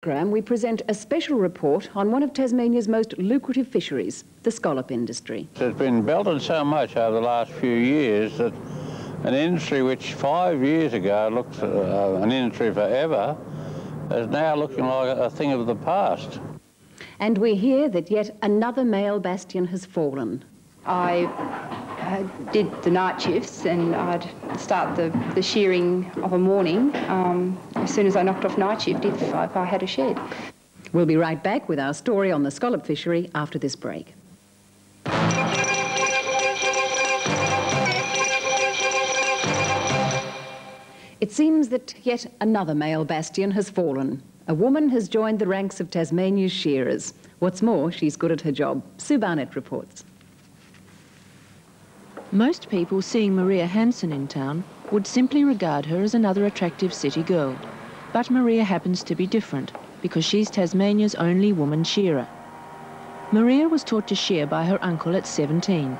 We present a special report on one of Tasmania's most lucrative fisheries, the scallop industry. It's been belted so much over the last few years that an industry which 5 years ago looked an industry forever is now looking like a thing of the past. And we hear that yet another male bastion has fallen. I did the night shifts and I'd start the shearing of a morning as soon as I knocked off night shift if I had a shed. We'll be right back with our story on the scallop fishery after this break. It seems that yet another male bastion has fallen. A woman has joined the ranks of Tasmania's shearers. What's more, she's good at her job. Sue Barnett reports. Most people seeing Maria Hanson in town would simply regard her as another attractive city girl. But Maria happens to be different because she's Tasmania's only woman shearer. Maria was taught to shear by her uncle at 17.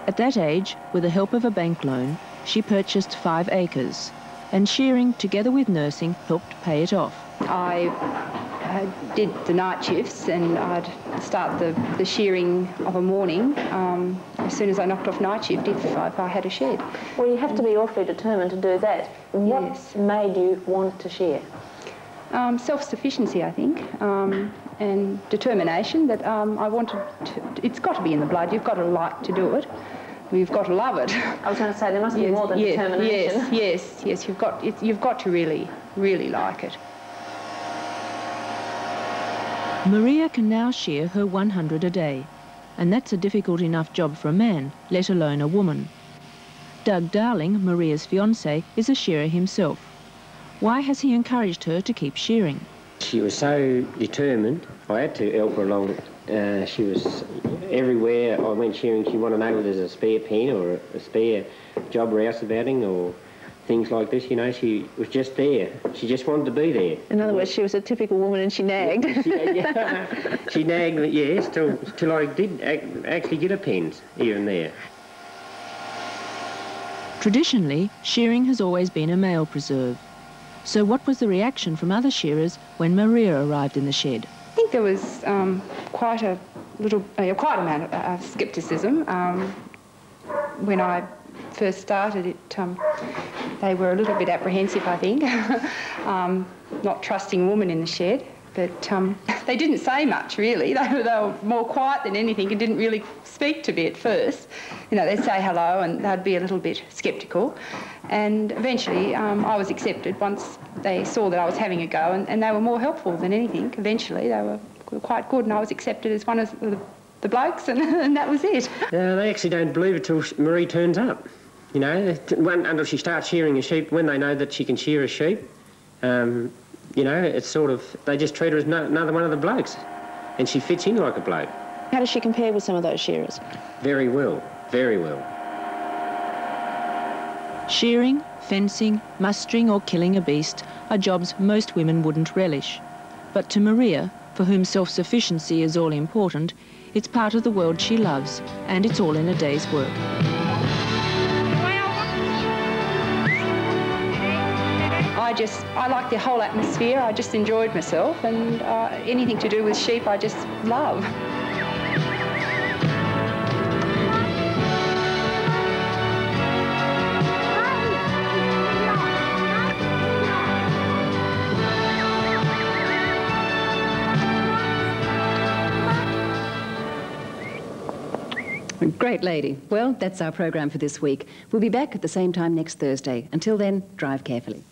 At that age, with the help of a bank loan, she purchased 5 acres, and shearing, together with nursing, helped pay it off. I did the night shifts and I'd start the shearing of a morning as soon as I knocked off night shift if I had a shed. Well, you have to be awfully determined to do that. What Yes. made you want to shear? Self-sufficiency, I think, and determination that I wanted to. It's got to be in the blood. You've got to like to do it. You've got to love it. I was going to say there must be more than determination. Yes. You've got to really like it. Maria can now shear her 100 a day, and that's a difficult enough job for a man, let alone a woman. Doug Darling, Maria's fiancé, is a shearer himself. Why has he encouraged her to keep shearing? She was so determined. I had to help her along. She was everywhere I went shearing. She wanted to know if there's a spare pen or a spare job rouseabouting or things like this, you know. She was just there. She just wanted to be there. In other words, she was a typical woman and she nagged. She nagged, yes, till I did actually get her pens, even there. Traditionally, shearing has always been a male preserve. So what was the reaction from other shearers when Maria arrived in the shed? I think there was quite a amount of scepticism when I first started. They were a little bit apprehensive, I think, not trusting a woman in the shed. But they didn't say much, really. They were more quiet than anything and didn't really speak to me at first. You know, they'd say hello and they'd be a little bit sceptical. And eventually I was accepted once they saw that I was having a go, and they were more helpful than anything. Eventually they were quite good and I was accepted as one of the blokes, and that was it. They actually don't believe it till Marie turns up. You know, until she starts shearing a sheep, when they know that she can shear a sheep, you know, it's sort of, they just treat her as another one of the blokes. And she fits in like a bloke. How does she compare with some of those shearers? Very well, very well. Shearing, fencing, mustering or killing a beast are jobs most women wouldn't relish. But to Maria, for whom self-sufficiency is all important, it's part of the world she loves, and it's all in a day's work. I like the whole atmosphere. I just enjoyed myself, and anything to do with sheep I just love. Great lady. Well, that's our program for this week. We'll be back at the same time next Thursday. Until then, drive carefully.